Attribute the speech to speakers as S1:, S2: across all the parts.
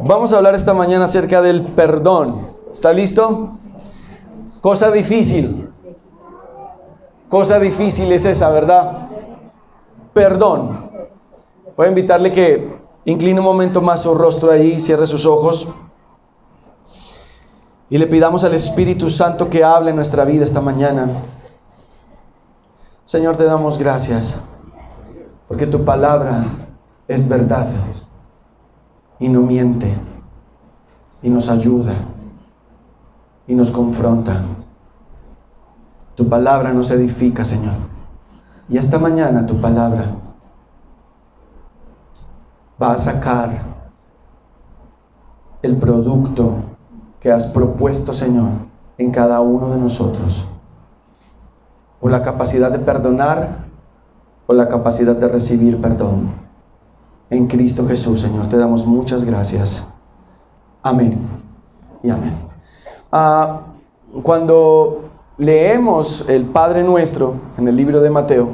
S1: Vamos a hablar esta mañana acerca del perdón. ¿Está listo? Cosa difícil. Cosa difícil es esa, ¿verdad? Perdón. Voy a invitarle que incline un momento más su rostro ahí, cierre sus ojos y le pidamos al Espíritu Santo que hable en nuestra vida esta mañana. Señor, te damos gracias porque tu palabra es verdad y no miente y nos ayuda y nos confronta. Tu palabra nos edifica, Señor, y esta mañana tu palabra va a sacar el producto que has propuesto, Señor, en cada uno de nosotros, o la capacidad de perdonar o la capacidad de recibir perdón. En Cristo Jesús, Señor, te damos muchas gracias. Amén y amén. Cuando leemos el Padre Nuestro en el libro de Mateo,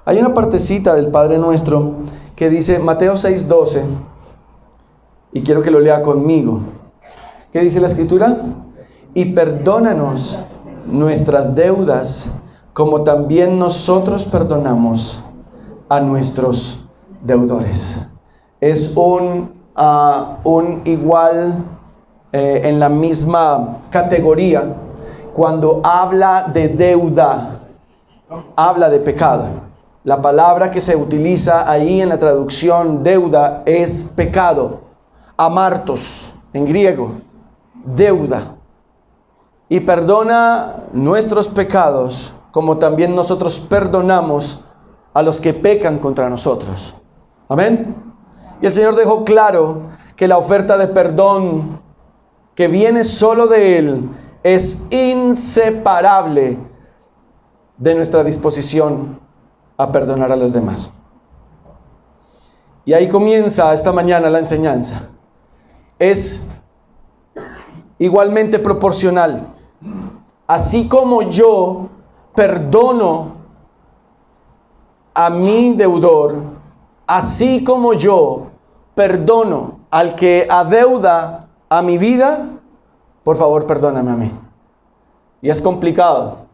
S1: hay una partecita del Padre Nuestro que dice Mateo 6:12, y quiero que lo lea conmigo. ¿Qué dice la Escritura? Y perdónanos nuestras deudas, como también nosotros perdonamos a nuestros deudores. Es un igual en la misma categoría. Cuando habla de deuda, habla de pecado. La palabra que se utiliza ahí en la traducción deuda es pecado. Amartos en griego, deuda. Y perdona nuestros pecados, como también nosotros perdonamos a los que pecan contra nosotros. Amén. Y el Señor dejó claro que la oferta de perdón que viene solo de Él es inseparable de nuestra disposición a perdonar a los demás. Y ahí comienza esta mañana la enseñanza. Es igualmente proporcional. Así como yo perdono a mi deudor, así como yo perdono al que adeuda a mi vida, por favor perdóname a mí. Y es complicado.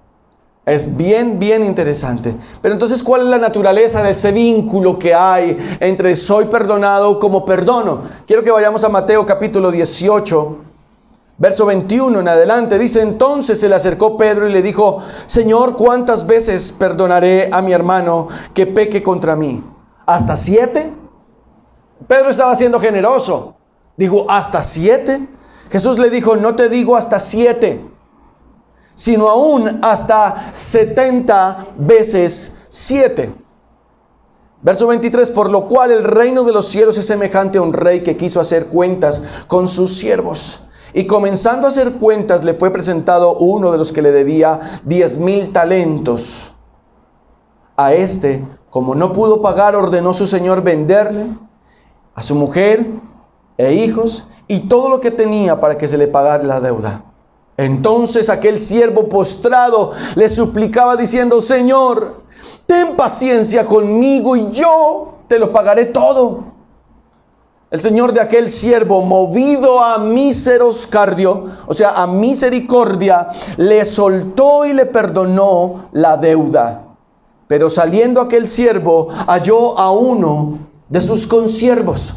S1: Es bien interesante. Pero entonces, ¿cuál es la naturaleza de ese vínculo que hay entre soy perdonado como perdono? Quiero que vayamos a Mateo capítulo 18, verso 21 en adelante. Dice: entonces se le acercó Pedro y le dijo: Señor, ¿cuántas veces perdonaré a mi hermano que peque contra mí? ¿Hasta 7? Pedro estaba siendo generoso. Dijo: ¿hasta 7? Jesús le dijo: no te digo hasta 7, sino aún hasta 70 veces 7. Verso 23, por lo cual el reino de los cielos es semejante a un rey que quiso hacer cuentas con sus siervos. Y comenzando a hacer cuentas, le fue presentado uno de los que le debía 10,000 talentos. A este, como no pudo pagar, ordenó su señor venderle a su mujer e hijos y todo lo que tenía para que se le pagara la deuda. Entonces aquel siervo postrado le suplicaba diciendo: Señor, ten paciencia conmigo y yo te lo pagaré todo. El señor de aquel siervo, movido a miseroscardio, o sea, a misericordia, le soltó y le perdonó la deuda. Pero saliendo aquel siervo, halló a uno de sus consiervos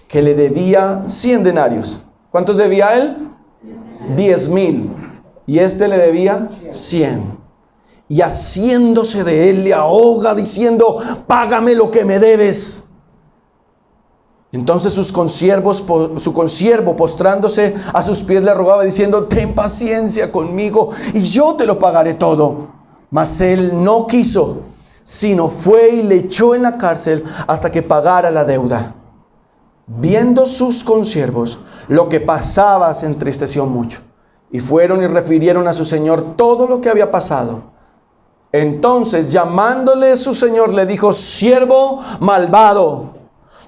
S1: que le debía 100 denarios. ¿Cuántos debía él? 10,000. Y este le debía 100. Y haciéndose de él, le ahoga diciendo: págame lo que me debes. Entonces su consiervo postrándose a sus pies le rogaba diciendo: ten paciencia conmigo y yo te lo pagaré todo. Mas él no quiso, sino fue y le echó en la cárcel hasta que pagara la deuda. Viendo sus consiervos lo que pasaba, se entristeció mucho, y fueron y refirieron a su señor todo lo que había pasado. Entonces, llamándole su señor, le dijo: siervo malvado,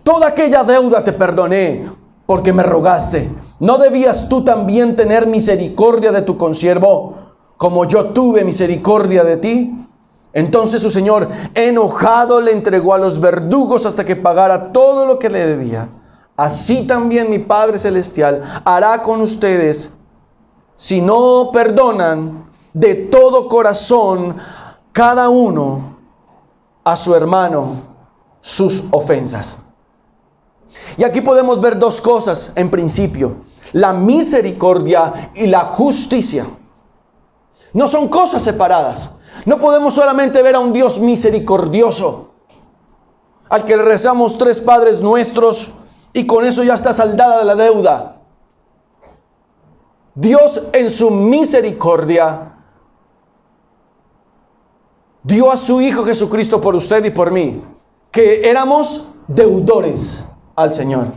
S1: toda aquella deuda te perdoné porque me rogaste. ¿No debías tú también tener misericordia de tu consiervo, como yo tuve misericordia de ti? Entonces su señor, enojado, le entregó a los verdugos hasta que pagara todo lo que le debía. así también mi Padre Celestial hará con ustedes si no perdonan de todo corazón cada uno a su hermano sus ofensas. Y aquí podemos ver dos cosas en principio: la misericordia y la justicia. No son cosas separadas. No podemos solamente ver a un Dios misericordioso, al que le rezamos 3 Padres Nuestros y con eso ya está saldada la deuda. Dios en su misericordia dio a su Hijo Jesucristo por usted y por mí, que éramos deudores al Señor.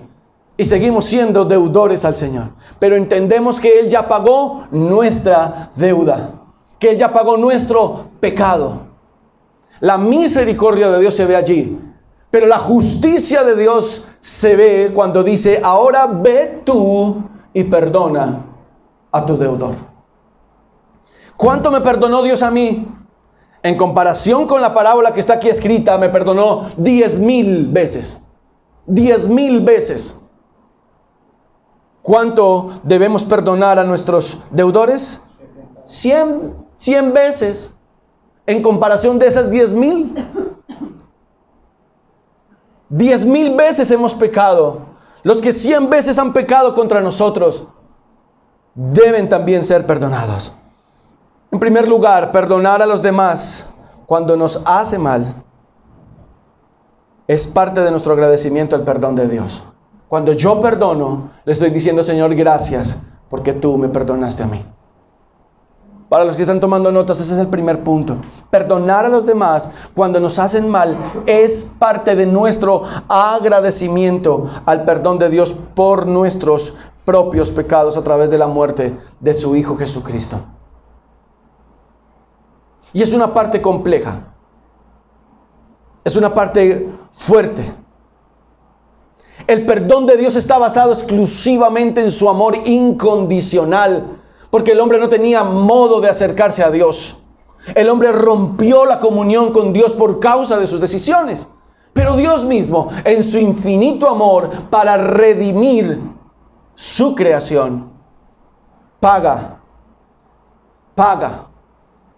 S1: Y seguimos siendo deudores al Señor. Pero entendemos que Él ya pagó nuestra deuda, que Él ya pagó nuestro pecado. La misericordia de Dios se ve allí. Pero la justicia de Dios se ve cuando dice: ahora ve tú y perdona a tu deudor. ¿Cuánto me perdonó Dios a mí? En comparación con la parábola que está aquí escrita, me perdonó 10,000 veces. 10,000 veces. ¿Cuánto debemos perdonar a nuestros deudores? 100 veces. En comparación de esas 10,000. 10,000 veces hemos pecado. Los que 100 veces han pecado contra nosotros deben también ser perdonados. En primer lugar, perdonar a los demás cuando nos hace mal es parte de nuestro agradecimiento al perdón de Dios. Cuando yo perdono, le estoy diciendo: Señor, gracias porque tú me perdonaste a mí. Para los que están tomando notas, ese es el primer punto. Perdonar a los demás cuando nos hacen mal es parte de nuestro agradecimiento al perdón de Dios por nuestros propios pecados a través de la muerte de su Hijo Jesucristo. Y es una parte compleja. Es una parte fuerte. El perdón de Dios está basado exclusivamente en su amor incondicional, porque el hombre no tenía modo de acercarse a Dios. El hombre rompió la comunión con Dios por causa de sus decisiones. Pero Dios mismo, en su infinito amor para redimir su creación, paga.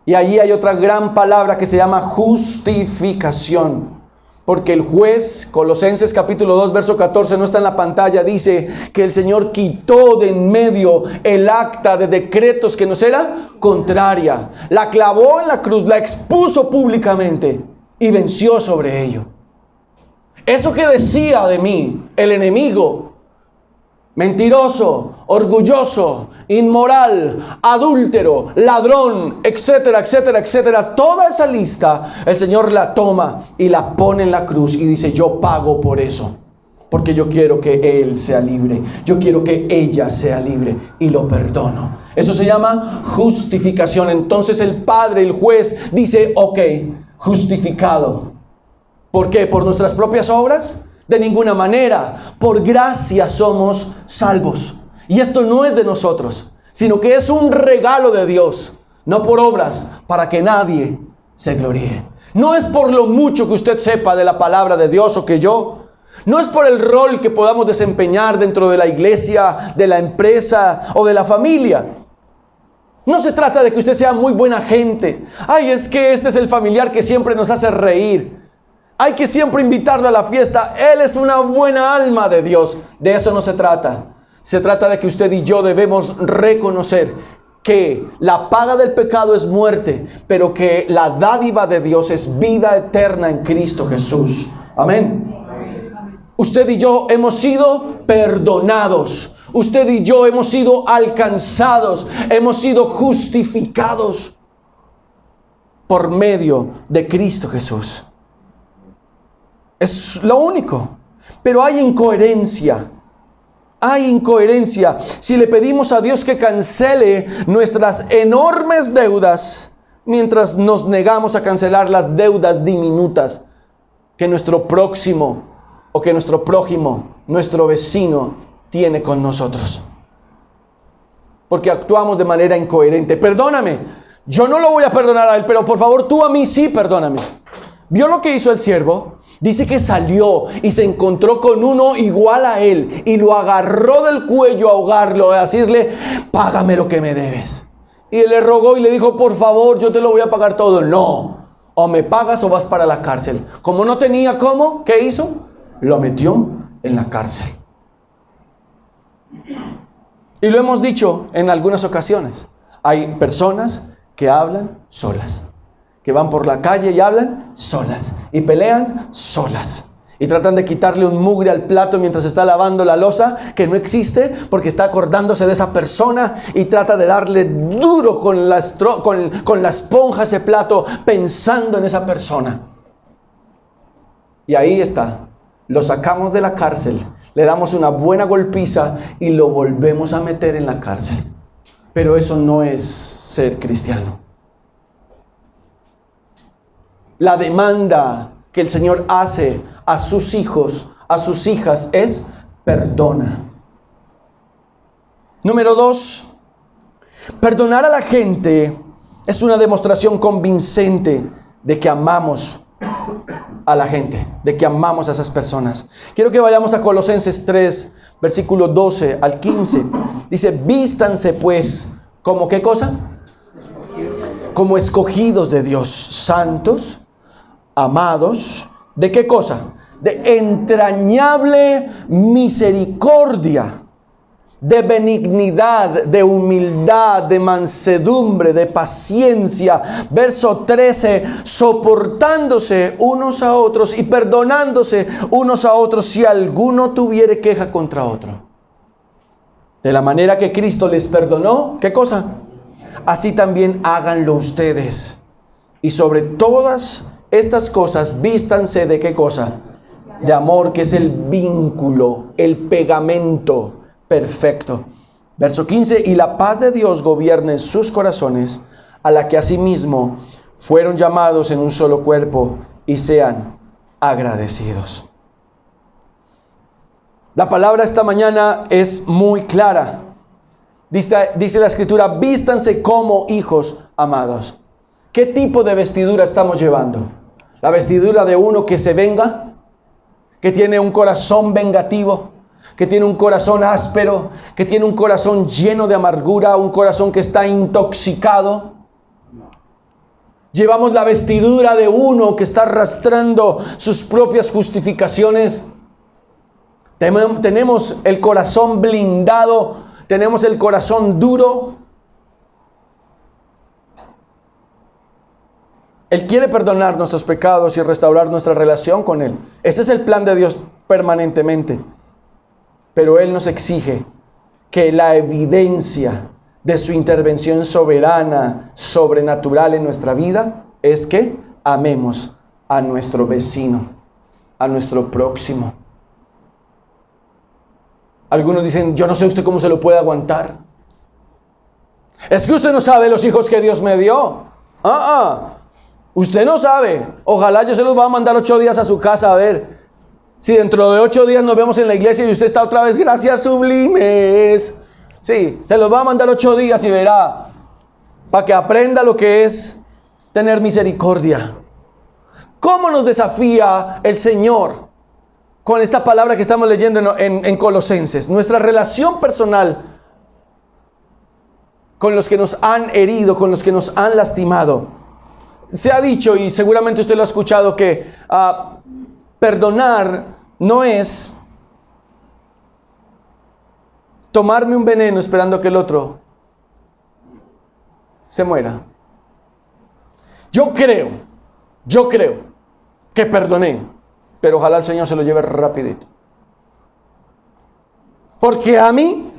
S1: Y allí hay otra gran palabra que se llama justificación. Porque el juez, Colosenses capítulo 2, verso 14, no está en la pantalla, dice que el Señor quitó de en medio el acta de decretos que nos era contraria. La clavó en la cruz, la expuso públicamente y venció sobre ello. Eso que decía de mí el enemigo: mentiroso, orgulloso, inmoral, adúltero, ladrón, etcétera, etcétera, etcétera. Toda esa lista el Señor la toma y la pone en la cruz y dice: yo pago por eso, porque yo quiero que él sea libre, yo quiero que ella sea libre, y lo perdono. Eso se llama justificación. Entonces el Padre, el juez, dice: ok, justificado. ¿Por qué? ¿Por nuestras propias obras? De ninguna manera. Por gracia somos salvos. Y esto no es de nosotros, sino que es un regalo de Dios, no por obras, para que nadie se gloríe. No es por lo mucho que usted sepa de la palabra de Dios o que yo. No es por el rol que podamos desempeñar dentro de la iglesia, de la empresa o de la familia. No se trata de que usted sea muy buena gente. Ay, es que este es el familiar que siempre nos hace reír. Hay que siempre invitarlo a la fiesta. Él es una buena alma de Dios. De eso no se trata. Se trata de que usted y yo debemos reconocer que la paga del pecado es muerte, pero que la dádiva de Dios es vida eterna en Cristo Jesús. Amén. Usted y yo hemos sido perdonados. Usted y yo hemos sido alcanzados. Hemos sido justificados por medio de Cristo Jesús. Es lo único. Pero hay incoherencia. Hay incoherencia. Si le pedimos a Dios que cancele nuestras enormes deudas, mientras nos negamos a cancelar las deudas diminutas que nuestro próximo o que nuestro prójimo, nuestro vecino, tiene con nosotros. Porque actuamos de manera incoherente. Perdóname, yo no lo voy a perdonar a él, pero por favor tú a mí sí perdóname. ¿Vio lo que hizo el siervo? Dice que salió y se encontró con uno igual a él y lo agarró del cuello a ahogarlo, a decirle, págame lo que me debes. Y él le rogó y le dijo, por favor, yo te lo voy a pagar todo. No, o me pagas o vas para la cárcel. Como no tenía cómo, ¿qué hizo? Lo metió en la cárcel. Y lo hemos dicho en algunas ocasiones. Hay personas que hablan solas, que van por la calle y hablan solas, y pelean solas, y tratan de quitarle un mugre al plato mientras está lavando la loza, que no existe, porque está acordándose de esa persona, y trata de darle duro con la esponja a ese plato, pensando en esa persona. Y ahí está, lo sacamos de la cárcel, le damos una buena golpiza, y lo volvemos a meter en la cárcel. Pero eso no es ser cristiano. La demanda que el Señor hace a sus hijos, a sus hijas, es perdona. Número 2, perdonar a la gente es una demostración convincente de que amamos a la gente, de que amamos a esas personas. Quiero que vayamos a Colosenses 3, versículo 12 al 15. Dice, vístanse pues, ¿como qué cosa? Como escogidos de Dios, santos, amados, ¿de qué cosa? De entrañable misericordia, de benignidad, de humildad, de mansedumbre, de paciencia. Verso 13, soportándose unos a otros y perdonándose unos a otros si alguno tuviere queja contra otro. De la manera que Cristo les perdonó, ¿qué cosa? Así también háganlo ustedes. Y sobre todas estas cosas, vístanse de qué cosa? De amor, que es el vínculo, el pegamento perfecto. Verso 15, y la paz de Dios gobierne en sus corazones, a la que asimismo fueron llamados en un solo cuerpo, y sean agradecidos. La palabra esta mañana es muy clara. Dice la Escritura, vístanse como hijos amados. ¿Qué tipo de vestidura estamos llevando? ¿La vestidura de uno que se venga? ¿Que tiene un corazón vengativo? ¿Que tiene un corazón áspero? ¿Que tiene un corazón lleno de amargura? ¿Un corazón que está intoxicado? ¿Llevamos la vestidura de uno que está arrastrando sus propias justificaciones? ¿Tenemos el corazón blindado? ¿Tenemos el corazón duro? Él quiere perdonar nuestros pecados y restaurar nuestra relación con Él. Ese es el plan de Dios permanentemente. Pero Él nos exige que la evidencia de su intervención soberana, sobrenatural en nuestra vida, es que amemos a nuestro vecino, a nuestro próximo. Algunos dicen, yo no sé usted cómo se lo puede aguantar. Es que usted no sabe los hijos que Dios me dio. Usted no sabe. Ojalá yo se los va a mandar 8 días a su casa a ver si dentro de 8 días nos vemos en la iglesia y usted está otra vez, gracias sublimes. Sí, se los va a mandar 8 días y verá, para que aprenda lo que es tener misericordia. ¿Cómo nos desafía el Señor con esta palabra que estamos leyendo en Colosenses? Nuestra relación personal con los que nos han herido, con los que nos han lastimado. Se ha dicho, y seguramente usted lo ha escuchado, que perdonar no es tomarme un veneno esperando que el otro se muera. Yo creo que perdoné, pero ojalá el Señor se lo lleve rapidito. Porque a mí,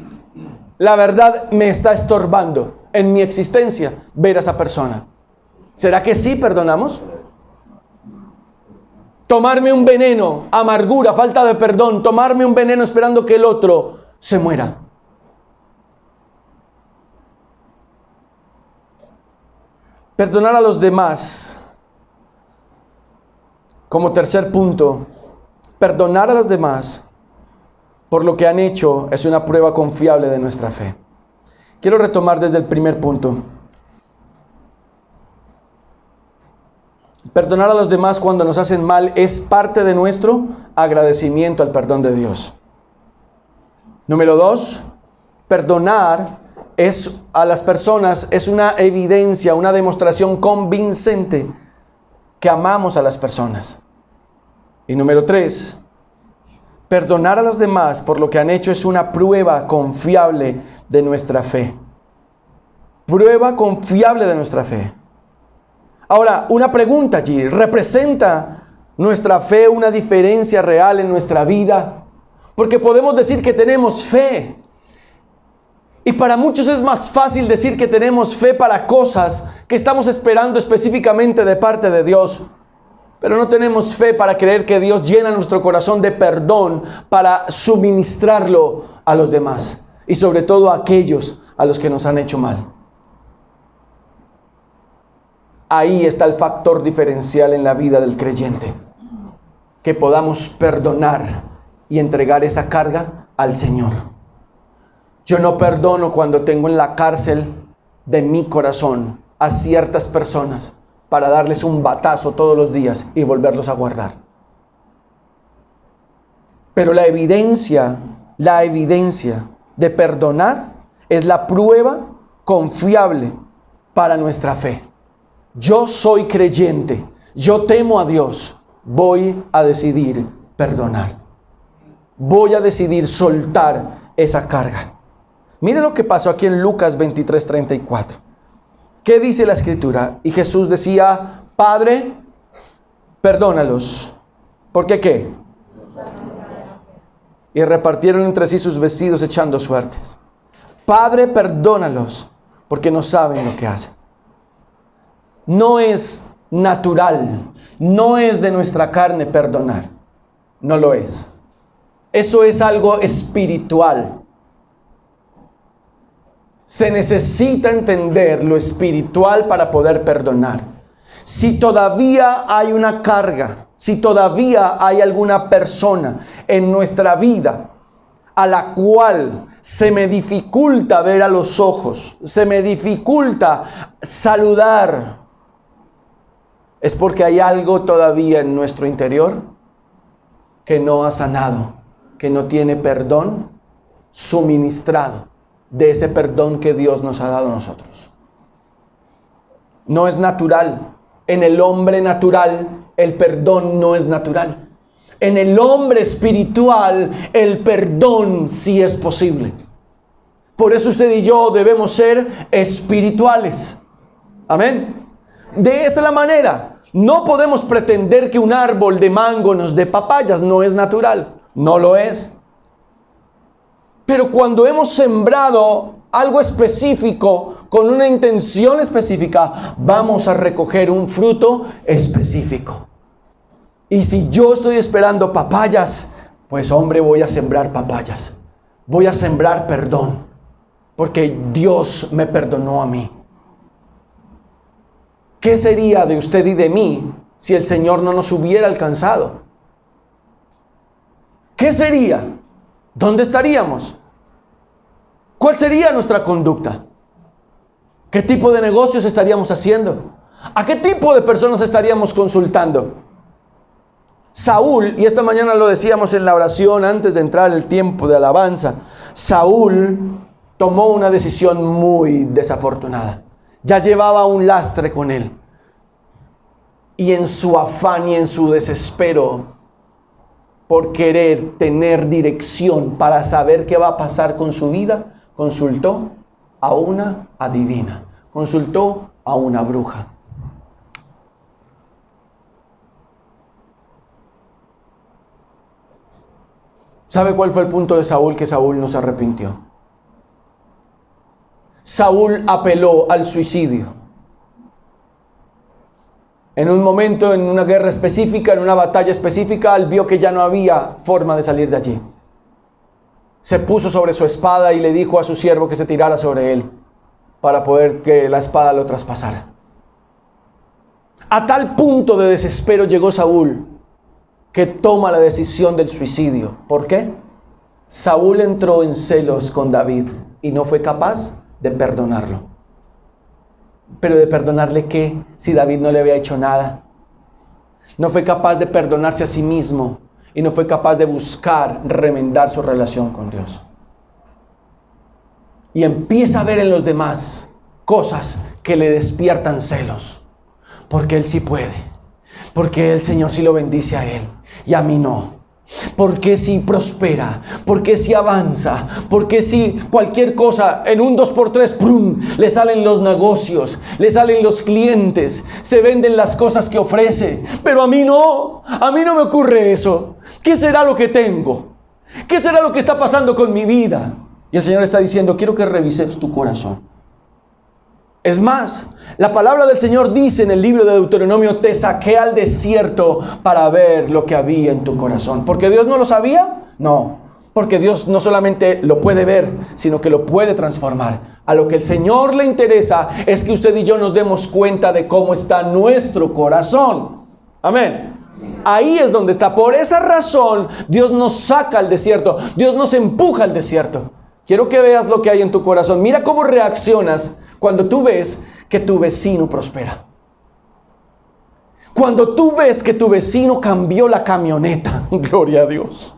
S1: la verdad, me está estorbando en mi existencia ver a esa persona. ¿Será que sí perdonamos? Tomarme un veneno, amargura, falta de perdón, tomarme un veneno esperando que el otro se muera. Perdonar a los demás. Como tercer punto, perdonar a los demás por lo que han hecho es una prueba confiable de nuestra fe. Quiero retomar desde el primer punto. Perdonar a los demás cuando nos hacen mal es parte de nuestro agradecimiento al perdón de Dios. Número 2, perdonar a las personas es una evidencia, una demostración convincente que amamos a las personas. Y número 3, perdonar a los demás por lo que han hecho es una prueba confiable de nuestra fe. Prueba confiable de nuestra fe. Ahora, una pregunta allí. ¿Representa nuestra fe una diferencia real en nuestra vida? Porque podemos decir que tenemos fe. Y para muchos es más fácil decir que tenemos fe para cosas que estamos esperando específicamente de parte de Dios. Pero no tenemos fe para creer que Dios llena nuestro corazón de perdón para suministrarlo a los demás. Y sobre todo a aquellos a los que nos han hecho mal. Ahí está el factor diferencial en la vida del creyente. Que podamos perdonar y entregar esa carga al Señor. Yo no perdono cuando tengo en la cárcel de mi corazón a ciertas personas para darles un batazo todos los días y volverlos a guardar. Pero la evidencia de perdonar es la prueba confiable para nuestra fe. Yo soy creyente, yo temo a Dios, voy a decidir perdonar. Voy a decidir soltar esa carga. Mire lo que pasó aquí en Lucas 23:34. ¿Qué dice la Escritura? Y Jesús decía, Padre, perdónalos. ¿Por qué qué? Y repartieron entre sí sus vestidos echando suertes. Padre, perdónalos, porque no saben lo que hacen. No es natural, no es de nuestra carne perdonar. No lo es. Eso es algo espiritual. Se necesita entender lo espiritual para poder perdonar. Si todavía hay una carga, si todavía hay alguna persona en nuestra vida a la cual se me dificulta ver a los ojos, se me dificulta saludar, es porque hay algo todavía en nuestro interior que no ha sanado, que no tiene perdón suministrado de ese perdón que Dios nos ha dado a nosotros. No es natural. En el hombre natural, el perdón no es natural. En el hombre espiritual, el perdón sí es posible. Por eso usted y yo debemos ser espirituales. Amén. De esa es la manera. No podemos pretender que un árbol de mango nos dé papayas. No es natural. No lo es. Pero cuando hemos sembrado algo específico, con una intención específica, vamos a recoger un fruto específico. Y si yo estoy esperando papayas, pues hombre, voy a sembrar papayas. Voy a sembrar perdón, porque Dios me perdonó a mí. ¿Qué sería de usted y de mí si el Señor no nos hubiera alcanzado? ¿Qué sería? ¿Dónde estaríamos? ¿Cuál sería nuestra conducta? ¿Qué tipo de negocios estaríamos haciendo? ¿A qué tipo de personas estaríamos consultando? Saúl, y esta mañana lo decíamos en la oración antes de entrar el tiempo de alabanza, Saúl tomó una decisión muy desafortunada. Ya llevaba un lastre con él. Y en su afán y en su desespero por querer tener dirección para saber qué va a pasar con su vida, consultó a una adivina, consultó a una bruja. ¿Sabe cuál fue el punto de Saúl? Que Saúl no se arrepintió. Saúl apeló al suicidio. En un momento, en una guerra específica, en una batalla específica, él vio que ya no había forma de salir de allí. Se puso sobre su espada y le dijo a su siervo que se tirara sobre él para poder que la espada lo traspasara. A tal punto de desespero llegó Saúl que toma la decisión del suicidio. ¿Por qué? Saúl entró en celos con David y no fue capaz de perdonarlo. ¿Pero de perdonarle qué? Si David no le había hecho nada. No fue capaz de perdonarse a sí mismo y no fue capaz de buscar remendar su relación con Dios. Y empieza a ver en los demás cosas que le despiertan celos. Porque él sí puede. Porque el Señor sí lo bendice a él y a mí no. Porque si prospera, porque si avanza, porque si cualquier cosa en un 2x3, ¡prum!, le salen los negocios, le salen los clientes, se venden las cosas que ofrece. Pero a mí no me ocurre eso. ¿Qué será lo que tengo? ¿Qué será lo que está pasando con mi vida? Y el Señor está diciendo, quiero que revises tu corazón. Es más, la palabra del Señor dice en el libro de Deuteronomio, te saqué al desierto para ver lo que había en tu corazón. ¿Porque Dios no lo sabía? No, porque Dios no solamente lo puede ver, sino que lo puede transformar. A lo que el Señor le interesa es que usted y yo nos demos cuenta de cómo está nuestro corazón. Amén. Ahí es donde está. Por esa razón, Dios nos saca al desierto. Dios nos empuja al desierto. Quiero que veas lo que hay en tu corazón. Mira cómo reaccionas cuando tú ves que tu vecino prospera. Cuando tú ves que tu vecino cambió la camioneta. Gloria a Dios.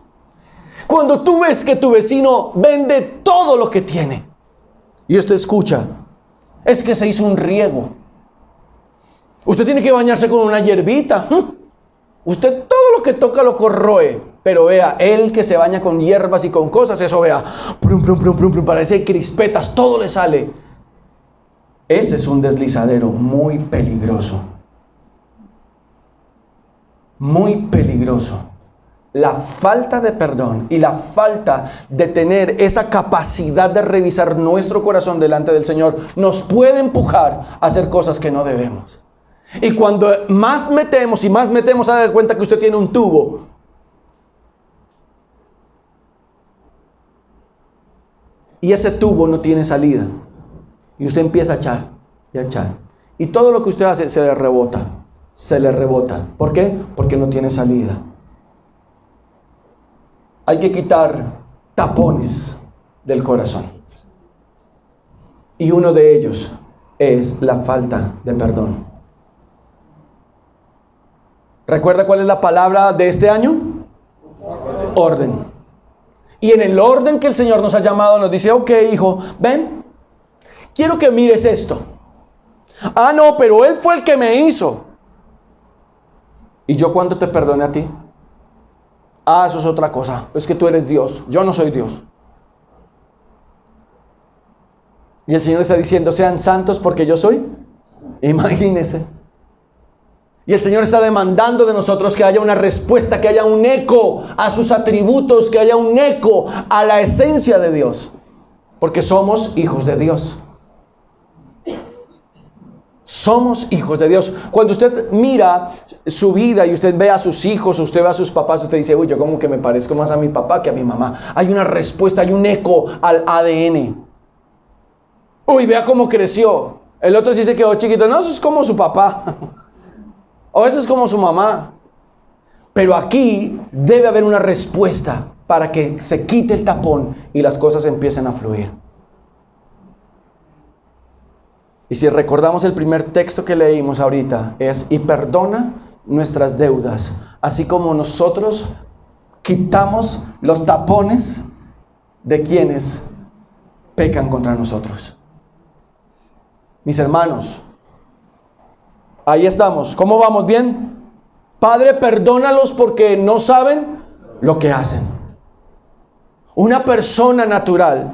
S1: Cuando tú ves que tu vecino vende todo lo que tiene. Y usted escucha, es que se hizo un riego. Usted tiene que bañarse con una hierbita. Usted todo lo que toca lo corroe. Pero vea, él que se baña con hierbas y con cosas, eso vea, prum, prum, prum, prum, prum, parece crispetas, todo le sale. Ese es un deslizadero muy peligroso. Muy peligroso. La falta de perdón y la falta de tener esa capacidad de revisar nuestro corazón delante del Señor nos puede empujar a hacer cosas que no debemos. Y cuando más metemos, haga de cuenta que usted tiene un tubo. Y ese tubo no tiene salida. Y usted empieza a echar y a echar. Y todo lo que usted hace se le rebota. Se le rebota. ¿Por qué? Porque no tiene salida. Hay que quitar tapones del corazón. Y uno de ellos es la falta de perdón. ¿Recuerda cuál es la palabra de este año? Orden. Y en el orden que el Señor nos ha llamado, nos dice, ok, hijo, ven, quiero que mires esto. Ah, no, pero Él fue el que me hizo. ¿Y yo cuándo te perdoné a ti? Ah, eso es otra cosa. Es que tú eres Dios, yo no soy Dios. Y el Señor está diciendo, sean santos porque yo soy. Imagínense. Y el Señor está demandando de nosotros que haya una respuesta, que haya un eco a sus atributos, que haya un eco a la esencia de Dios. Porque somos hijos de Dios. Somos hijos de Dios. Cuando usted mira su vida y usted ve a sus hijos, usted ve a sus papás, usted dice, uy, yo como que me parezco más a mi papá que a mi mamá. Hay una respuesta, hay un eco al ADN. Uy, vea cómo creció. El otro sí se quedó chiquito. No, eso es como su papá. O eso es como su mamá. Pero aquí debe haber una respuesta para que se quite el tapón y las cosas empiecen a fluir. Y si recordamos el primer texto que leímos ahorita, es, y perdona nuestras deudas, así como nosotros quitamos los tapones de quienes pecan contra nosotros. Mis hermanos, ahí estamos. ¿Cómo vamos? ¿Bien? Padre, perdónalos porque no saben lo que hacen. Una persona natural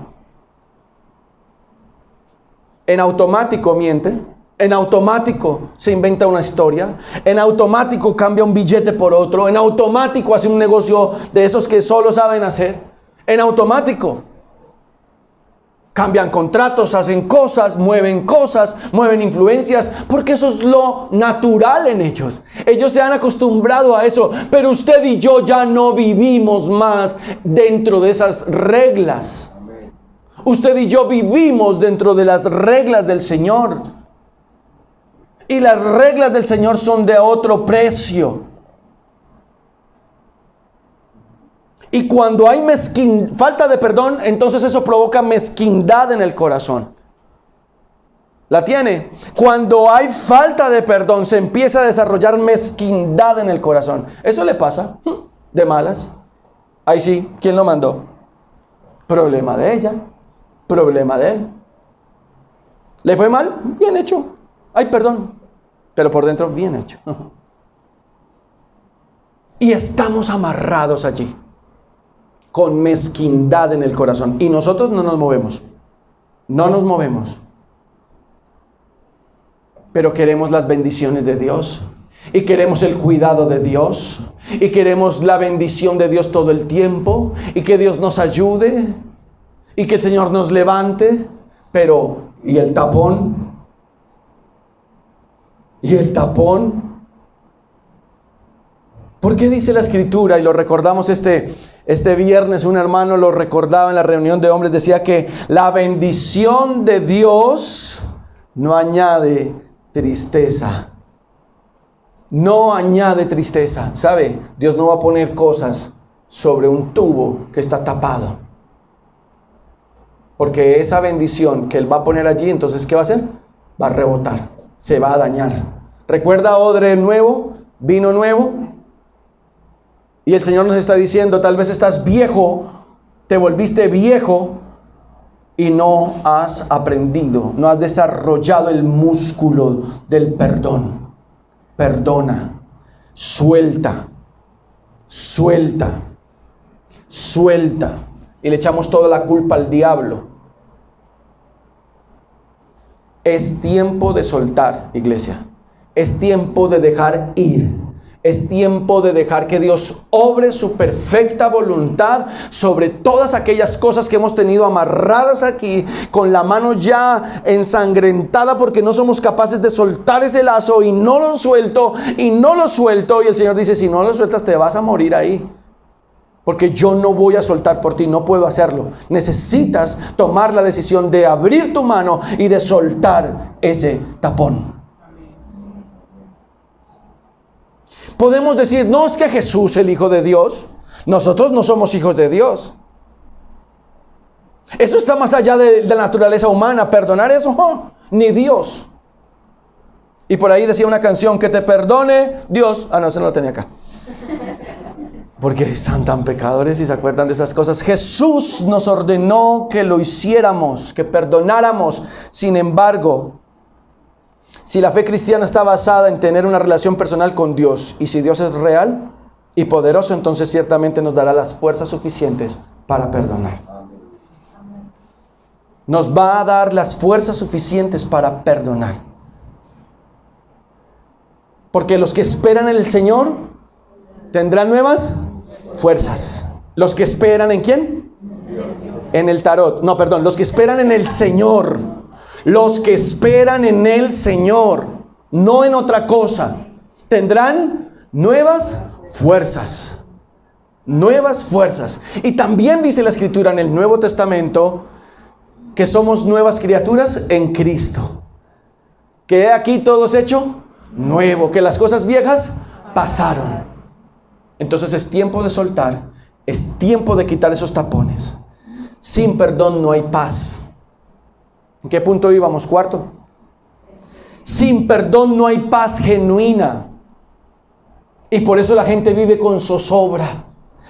S1: en automático miente, en automático se inventa una historia, en automático cambia un billete por otro, en automático hace un negocio de esos que solo saben hacer, en automático. Cambian contratos, hacen cosas, mueven influencias, porque eso es lo natural en ellos. Ellos se han acostumbrado a eso, pero usted y yo ya no vivimos más dentro de esas reglas. Usted y yo vivimos dentro de las reglas del Señor. Y las reglas del Señor son de otro precio. Y cuando hay falta de perdón, entonces eso provoca mezquindad en el corazón. La tiene. Cuando hay falta de perdón, se empieza a desarrollar mezquindad en el corazón. Eso le pasa de malas. Ahí sí, ¿quién lo mandó? Problema de ella, problema de él. ¿Le fue mal? Bien hecho. Ay, perdón. Pero por dentro, bien hecho. Y estamos amarrados allí, con mezquindad en el corazón. Y nosotros no nos movemos. No nos movemos. Pero queremos las bendiciones de Dios. Y queremos el cuidado de Dios. Y queremos la bendición de Dios todo el tiempo. Y que Dios nos ayude. Y que el Señor nos levante. Pero, ¿y el tapón? ¿Y el tapón? ¿Por qué dice la Escritura? Y lo recordamos este viernes, un hermano lo recordaba en la reunión de hombres. Decía que la bendición de Dios no añade tristeza. No añade tristeza. ¿Sabe? Dios no va a poner cosas sobre un tubo que está tapado. Porque esa bendición que Él va a poner allí, entonces, ¿qué va a hacer? Va a rebotar. Se va a dañar. ¿Recuerda odre nuevo? Vino nuevo. Y el Señor nos está diciendo, tal vez estás viejo, te volviste viejo y no has aprendido, no has desarrollado el músculo del perdón. Perdona, suelta, suelta, suelta. Y le echamos toda la culpa al diablo. Es tiempo de soltar, iglesia. Es tiempo de dejar ir. Es tiempo de dejar que Dios obre su perfecta voluntad sobre todas aquellas cosas que hemos tenido amarradas aquí, con la mano ya ensangrentada porque no somos capaces de soltar ese lazo, y no lo suelto, y no lo suelto. Y el Señor dice, si no lo sueltas te vas a morir ahí, porque yo no voy a soltar por ti, no puedo hacerlo. Necesitas tomar la decisión de abrir tu mano y de soltar ese tapón. Podemos decir, no, es que Jesús, el Hijo de Dios. Nosotros no somos hijos de Dios. Eso está más allá de la naturaleza humana. Perdonar eso, no, ni Dios. Y por ahí decía una canción, que te perdone Dios. Ah, no, eso no lo tenía acá. Porque están tan pecadores y se acuerdan de esas cosas. Jesús nos ordenó que lo hiciéramos, que perdonáramos. Sin embargo, si la fe cristiana está basada en tener una relación personal con Dios, y si Dios es real y poderoso, entonces ciertamente nos dará las fuerzas suficientes para perdonar. Nos va a dar las fuerzas suficientes para perdonar. Porque los que esperan en el Señor tendrán nuevas fuerzas. ¿Los que esperan en quién? En el tarot. No, perdón, los que esperan en el Señor. Los que esperan en el Señor, no en otra cosa, tendrán nuevas fuerzas. Nuevas fuerzas. Y también dice la Escritura en el Nuevo Testamento que somos nuevas criaturas en Cristo. Que aquí todo es hecho nuevo, que las cosas viejas pasaron. Entonces es tiempo de soltar, es tiempo de quitar esos tapones. Sin perdón no hay paz. ¿En qué punto íbamos? Cuarto. Sin perdón no hay paz genuina. Y por eso la gente vive con zozobra.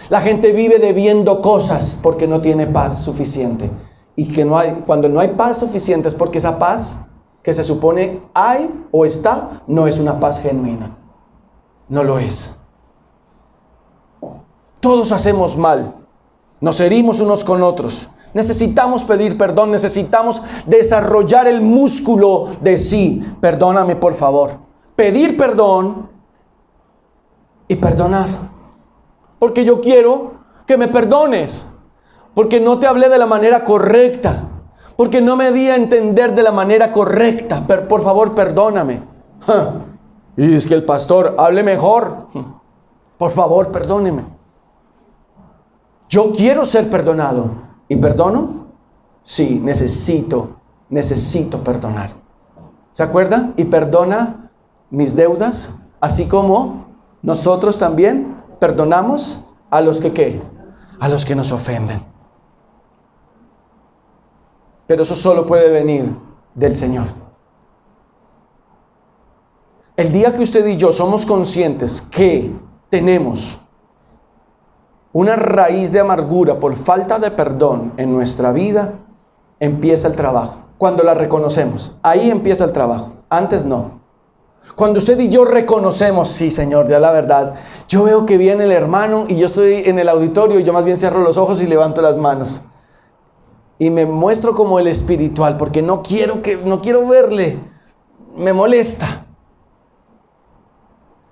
S1: La gente vive debiendo cosas porque no tiene paz suficiente. Y que cuando no hay paz suficiente es porque esa paz que se supone hay o está, no es una paz genuina. No lo es. Todos hacemos mal. Nos herimos unos con otros. Necesitamos pedir perdón, necesitamos desarrollar el músculo de sí. Perdóname, por favor. Pedir perdón y perdonar. Porque yo quiero que me perdones. Porque no te hablé de la manera correcta. Porque no me di a entender de la manera correcta. Pero por favor, perdóname. Y es que el pastor hable mejor. Por favor, perdóneme. Yo quiero ser perdonado. ¿Y perdono? Sí, necesito perdonar. ¿Se acuerdan? Y perdona mis deudas, así como nosotros también perdonamos a los que ¿qué? A los que nos ofenden. Pero eso solo puede venir del Señor. El día que usted y yo somos conscientes que tenemos una raíz de amargura por falta de perdón en nuestra vida, empieza el trabajo. Cuando la reconocemos, ahí empieza el trabajo. Antes no. Cuando usted y yo reconocemos, sí, Señor, ya la verdad, yo veo que viene el hermano y yo estoy en el auditorio y yo más bien cierro los ojos y levanto las manos. Y me muestro como el espiritual, porque no quiero verle. Me molesta.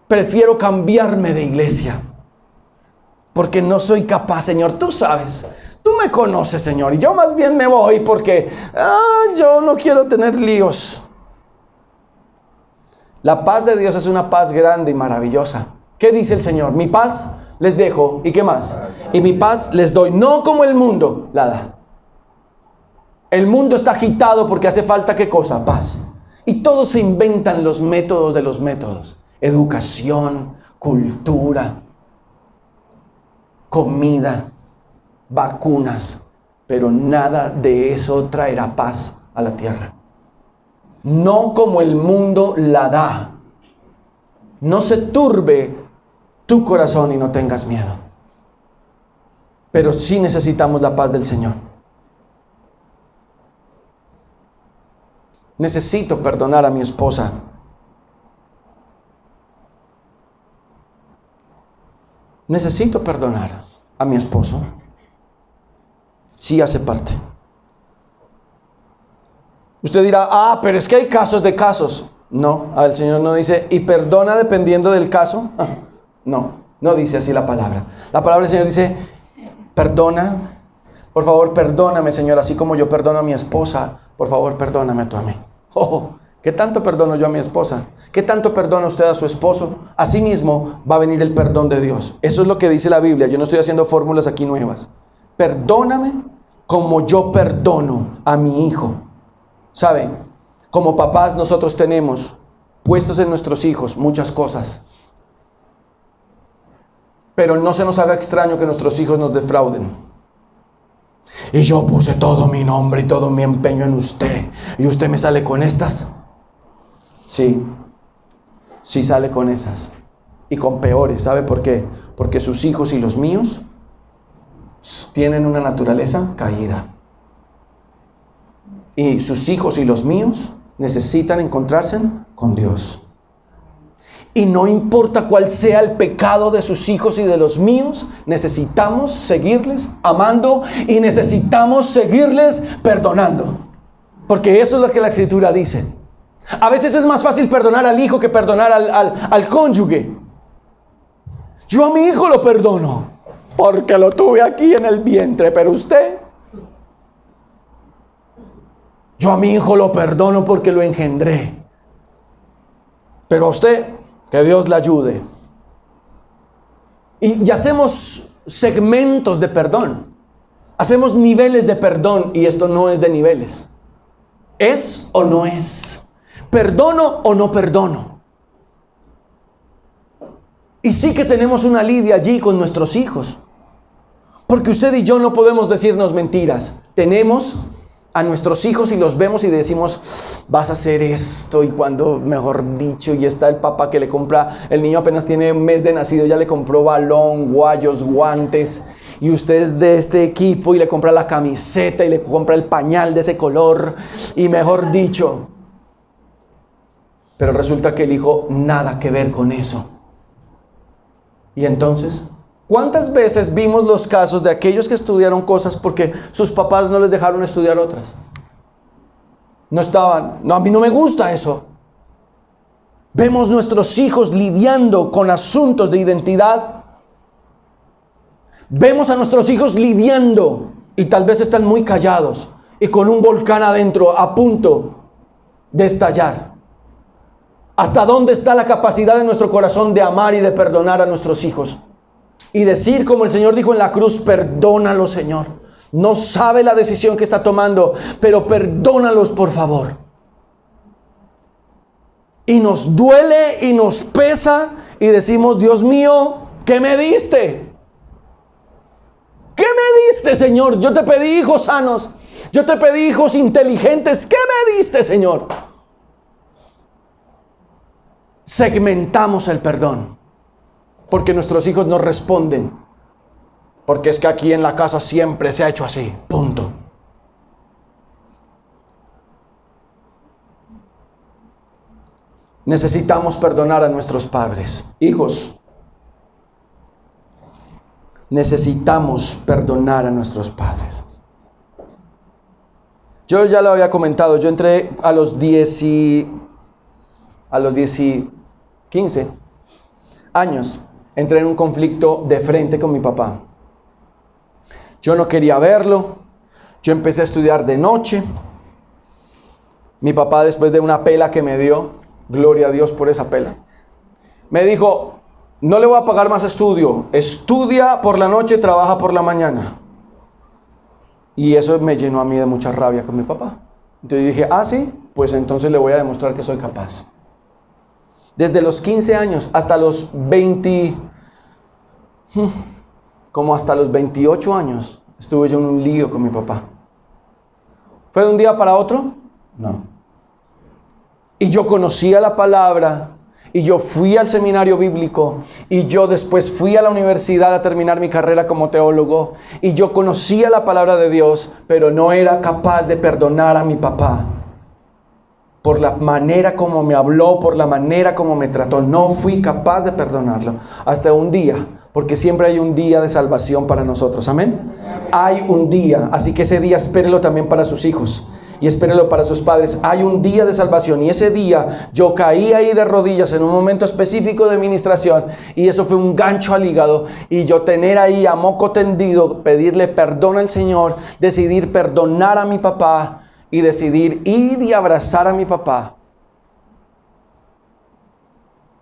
S1: Prefiero cambiarme de iglesia. Porque no soy capaz, Señor. Tú sabes. Tú me conoces, Señor. Y yo más bien me voy porque yo no quiero tener líos. La paz de Dios es una paz grande y maravillosa. ¿Qué dice el Señor? Mi paz les dejo. ¿Y qué más? Y mi paz les doy. No como el mundo la da. El mundo está agitado porque hace falta, ¿qué cosa? Paz. Y todos se inventan los métodos de los métodos. Educación, cultura, comida, vacunas. Pero nada de eso traerá paz a la tierra. No como el mundo la da. No se turbe tu corazón y no tengas miedo. Pero sí necesitamos la paz del Señor. Necesito perdonar a mi esposa. Necesito perdonar a mi esposo. Sí hace parte. Usted dirá, pero es que hay casos de casos. No, el Señor no dice, y perdona dependiendo del caso. No dice así la palabra. La palabra del Señor dice, perdona. Por favor, perdóname, Señor, así como yo perdono a mi esposa. Por favor, perdóname tú a mí. ¿Qué tanto perdono yo a mi esposa? ¿Qué tanto perdona usted a su esposo? Así mismo va a venir el perdón de Dios. Eso es lo que dice la Biblia. Yo no estoy haciendo fórmulas aquí nuevas. Perdóname como yo perdono a mi hijo. ¿Saben? Como papás nosotros tenemos puestos en nuestros hijos muchas cosas. Pero no se nos haga extraño que nuestros hijos nos defrauden. Y yo puse todo mi nombre y todo mi empeño en usted. ¿Y usted me sale con estas? Sí sale con esas. Y con peores. ¿Sabe por qué? Porque sus hijos y los míos tienen una naturaleza caída. Y sus hijos y los míos necesitan encontrarse con Dios. Y no importa cuál sea el pecado de sus hijos y de los míos, necesitamos seguirles amando y necesitamos seguirles perdonando. Porque eso es lo que la Escritura dice. A veces es más fácil perdonar al hijo que perdonar al cónyuge. Yo a mi hijo lo perdono porque lo tuve aquí en el vientre, pero usted... Yo a mi hijo lo perdono porque lo engendré. Pero a usted, que Dios le ayude. Y hacemos segmentos de perdón. Hacemos niveles de perdón y esto no es de niveles. ¿Es o no es? ¿Perdono o no perdono? Y sí que tenemos una lidia allí con nuestros hijos. Porque usted y yo no podemos decirnos mentiras. Tenemos a nuestros hijos y los vemos y decimos, vas a hacer esto, y cuando, mejor dicho, y está el papá que le compra, el niño apenas tiene un mes de nacido, ya le compró balón, guayos, guantes, y usted es de este equipo y le compra la camiseta y le compra el pañal de ese color, y mejor dicho, pero resulta que el hijo nada que ver con eso. Y entonces, ¿cuántas veces vimos los casos de aquellos que estudiaron cosas porque sus papás no les dejaron estudiar otras? No estaban. No, a mí no me gusta eso. Vemos nuestros hijos lidiando con asuntos de identidad. Vemos a nuestros hijos lidiando y tal vez están muy callados y con un volcán adentro a punto de estallar. ¿Hasta dónde está la capacidad de nuestro corazón de amar y de perdonar a nuestros hijos? Y decir como el Señor dijo en la cruz, perdónalo, Señor. No sabe la decisión que está tomando, pero perdónalos, por favor. Y nos duele y nos pesa y decimos, Dios mío, ¿qué me diste? ¿Qué me diste, Señor? Yo te pedí hijos sanos. Yo te pedí hijos inteligentes. ¿Qué me diste, Señor? segmentamos el perdón. Porque nuestros hijos no responden. Porque es que aquí en la casa siempre se ha hecho así. Punto. Necesitamos perdonar a nuestros padres. Hijos, necesitamos perdonar a nuestros padres. Yo ya lo había comentado, yo entré a los 15 años, entré en un conflicto de frente con mi papá. Yo no quería verlo, yo empecé a estudiar de noche. Mi papá, después de una pela que me dio, gloria a Dios por esa pela, me dijo: no le voy a pagar más estudio, estudia por la noche, trabaja por la mañana. Y eso me llenó a mí de mucha rabia con mi papá. Entonces yo dije: ah, sí, pues entonces le voy a demostrar que soy capaz. Desde los 15 años hasta los 20, como hasta los 28 años, estuve yo en un lío con mi papá. ¿Fue de un día para otro? No. Y yo conocía la palabra, y yo fui al seminario bíblico, y yo después fui a la universidad a terminar mi carrera como teólogo, y yo conocía la palabra de Dios, pero no era capaz de perdonar a mi papá. Por la manera como me habló, por la manera como me trató, no fui capaz de perdonarlo. Hasta un día, porque siempre hay un día de salvación para nosotros, amén. Hay un día, así que ese día espérelo también para sus hijos. Y espérelo para sus padres. Hay un día de salvación. Y ese día yo caí ahí de rodillas en un momento específico de ministración. Y eso fue un gancho al hígado. Y yo tener ahí a moco tendido, pedirle perdón al Señor, decidir perdonar a mi papá y decidir ir y abrazar a mi papá.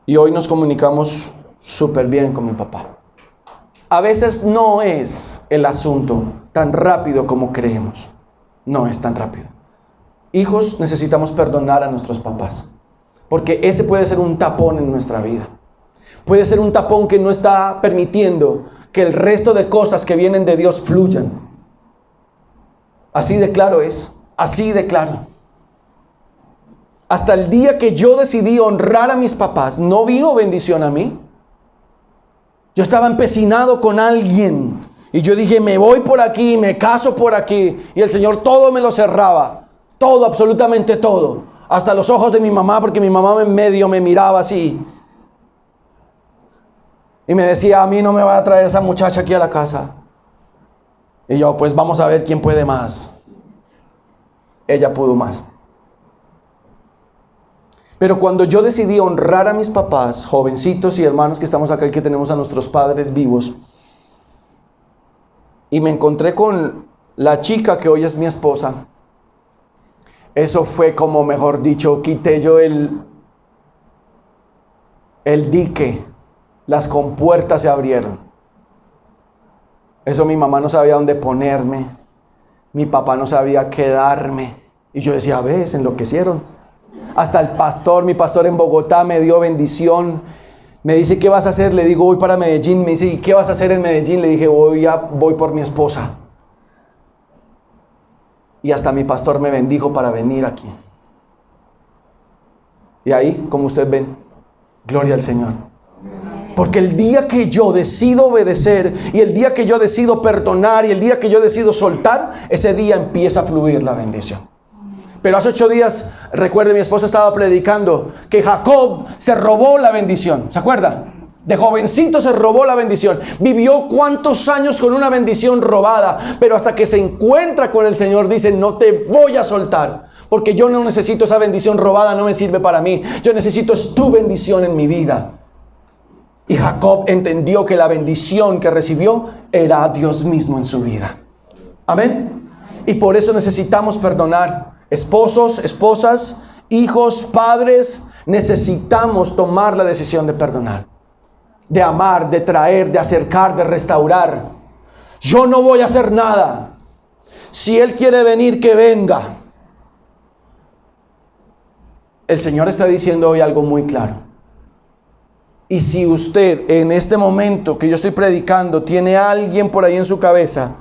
S1: Y hoy nos comunicamos súper bien con mi papá. A veces no es el asunto tan rápido como creemos. No es tan rápido. Hijos, necesitamos perdonar a nuestros papás, porque ese puede ser un tapón en nuestra vida. Puede ser un tapón que no está permitiendo que el resto de cosas que vienen de Dios fluyan. Así de claro es, así de claro. Hasta el día que yo decidí honrar a mis papás, no vino bendición a mí. Yo estaba empecinado con alguien y yo dije: me voy por aquí, me caso por aquí, y el Señor todo me lo cerraba. Todo, absolutamente todo. Hasta los ojos de mi mamá, porque mi mamá en medio me miraba así. Y me decía: a mí no me va a traer esa muchacha aquí a la casa. Y yo: pues vamos a ver quién puede más. Ella pudo más. Pero cuando yo decidí honrar a mis papás, jovencitos y hermanos que estamos acá y que tenemos a nuestros padres vivos, y me encontré con la chica que hoy es mi esposa, eso fue como, mejor dicho, quité yo el dique, las compuertas se abrieron. Eso mi mamá no sabía dónde ponerme, mi papá no sabía qué darme, y yo decía: ves, enloquecieron. Hasta el pastor, mi pastor en Bogotá, me dio bendición. Me dice: ¿qué vas a hacer? Le digo: voy para Medellín. Me dice: ¿y qué vas a hacer en Medellín? Le dije: voy por mi esposa. Y hasta mi pastor me bendijo para venir aquí. Y ahí, como ustedes ven, gloria al Señor. Porque el día que yo decido obedecer, y el día que yo decido perdonar, y el día que yo decido soltar, ese día empieza a fluir la bendición. Pero hace 8 días, recuerde, mi esposa estaba predicando que Jacob se robó la bendición. ¿Se acuerda? De jovencito se robó la bendición. Vivió cuántos años con una bendición robada, pero hasta que se encuentra con el Señor dice: no te voy a soltar, porque yo no necesito esa bendición robada, no me sirve para mí. Yo necesito es tu bendición en mi vida. Y Jacob entendió que la bendición que recibió era Dios mismo en su vida. Amén. Y por eso necesitamos perdonar. Esposos, esposas, hijos, padres, necesitamos tomar la decisión de perdonar, de amar, de traer, de acercar, de restaurar. Yo no voy a hacer nada. Si Él quiere venir, que venga. El Señor está diciendo hoy algo muy claro. Y si usted en este momento que yo estoy predicando tiene a alguien por ahí en su cabeza,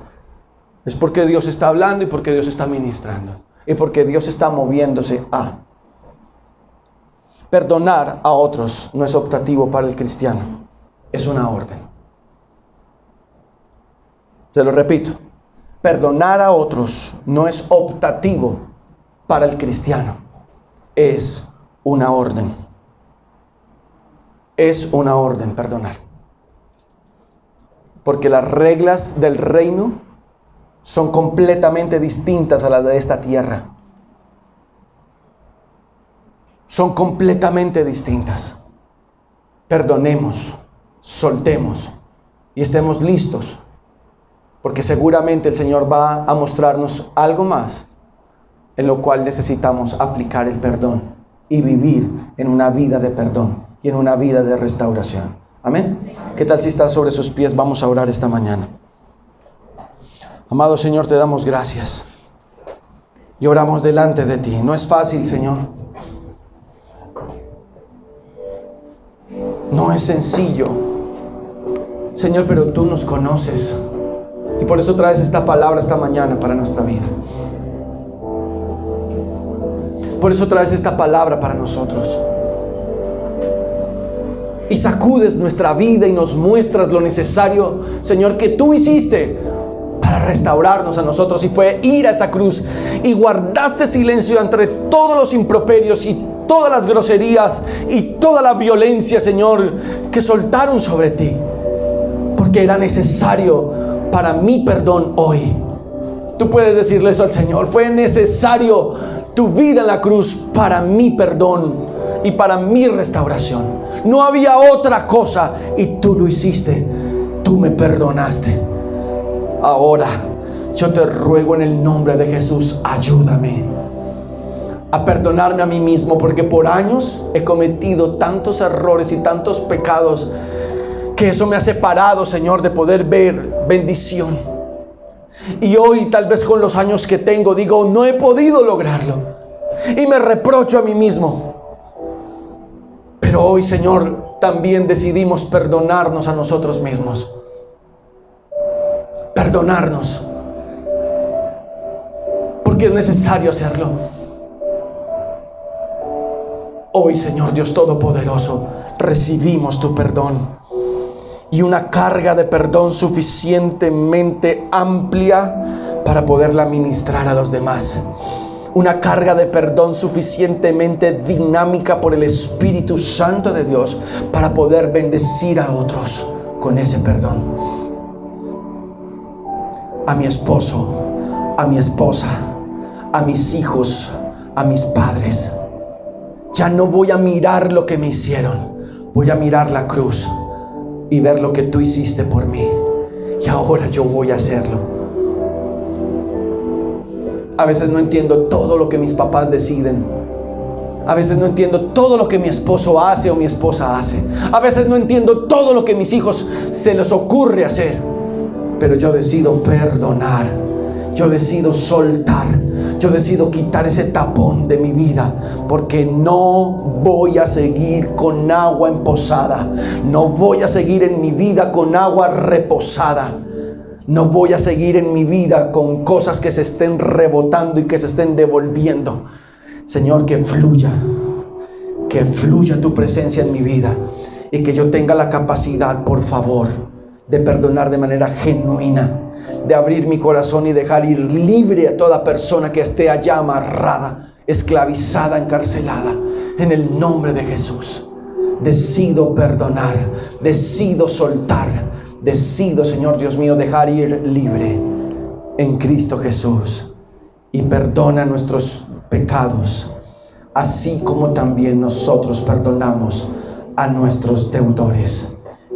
S1: es porque Dios está hablando y porque Dios está ministrando. Y porque Dios está moviéndose a. Perdonar a otros no es optativo para el cristiano, es una orden. Se lo repito, perdonar a otros no es optativo para el cristiano, es una orden. Es una orden perdonar. Porque las reglas del reino son completamente distintas a las de esta tierra. Son completamente distintas. Perdonemos, soltemos y estemos listos, porque seguramente el Señor va a mostrarnos algo más en lo cual necesitamos aplicar el perdón y vivir en una vida de perdón y en una vida de restauración. Amén. ¿Qué tal si está sobre sus pies? Vamos a orar esta mañana. Amado Señor, te damos gracias y oramos delante de ti. No es fácil, Señor. No es sencillo, Señor, pero tú nos conoces y por eso traes esta palabra esta mañana para nuestra vida. Por eso traes esta palabra para nosotros. Y sacudes nuestra vida y nos muestras lo necesario, Señor, que tú hiciste para restaurarnos a nosotros. Y fue ir a esa cruz y guardaste silencio entre todos los improperios y todas las groserías y toda la violencia, Señor, que soltaron sobre ti. Porque era necesario para mi perdón hoy. Tú puedes decirle eso al Señor. Fue necesario tu vida en la cruz para mi perdón y para mi restauración. No había otra cosa y tú lo hiciste. Tú me perdonaste. Ahora yo te ruego en el nombre de Jesús, ayúdame a perdonarme a mí mismo, porque por años he cometido tantos errores y tantos pecados que eso me ha separado, Señor, de poder ver bendición. Y hoy, tal vez con los años que tengo, digo, no he podido lograrlo y me reprocho a mí mismo. Pero hoy, Señor, también decidimos perdonarnos a nosotros mismos. Perdonarnos, porque es necesario hacerlo. Hoy, Señor Dios Todopoderoso, recibimos tu perdón y una carga de perdón suficientemente amplia para poderla ministrar a los demás. Una carga de perdón suficientemente dinámica por el Espíritu Santo de Dios para poder bendecir a otros con ese perdón. A mi esposo, a mi esposa, a mis hijos, a mis padres. Ya no voy a mirar lo que me hicieron, voy a mirar la cruz y ver lo que tú hiciste por mí. Y ahora yo voy a hacerlo. A veces no entiendo todo lo que mis papás deciden. A veces no entiendo todo lo que mi esposo hace o mi esposa hace. A veces no entiendo todo lo que mis hijos se les ocurre hacer. Pero yo decido perdonar. Yo decido soltar. Yo decido quitar ese tapón de mi vida, porque no voy a seguir con agua emposada. No voy a seguir en mi vida con agua reposada. No voy a seguir en mi vida con cosas que se estén rebotando y que se estén devolviendo. Señor, que fluya tu presencia en mi vida y que yo tenga la capacidad, por favor, de perdonar de manera genuina, de abrir mi corazón y dejar ir libre a toda persona que esté allá amarrada, esclavizada, encarcelada. En el nombre de Jesús, decido perdonar, decido soltar, decido, Señor Dios mío, dejar ir libre en Cristo Jesús. Y perdona nuestros pecados, así como también nosotros perdonamos a nuestros deudores.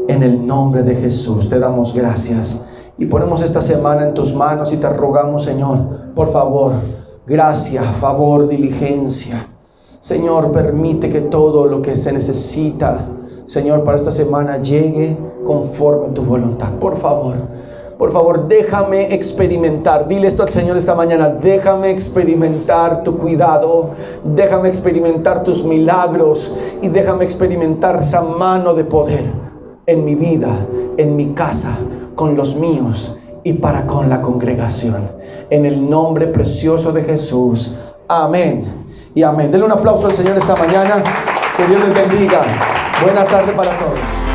S1: En el nombre de Jesús te damos gracias y ponemos esta semana en tus manos y te rogamos, Señor, por favor, gracia, favor, diligencia. Señor, permite que todo lo que se necesita, Señor, para esta semana llegue conforme a tu voluntad. Por favor, déjame experimentar. Dile esto al Señor esta mañana. Déjame experimentar tu cuidado. Déjame experimentar tus milagros. Y déjame experimentar esa mano de poder en mi vida, en mi casa, con los míos y para con la congregación. En el nombre precioso de Jesús. Amén y amén. Denle un aplauso al Señor esta mañana. Que Dios les bendiga. Buena tarde para todos.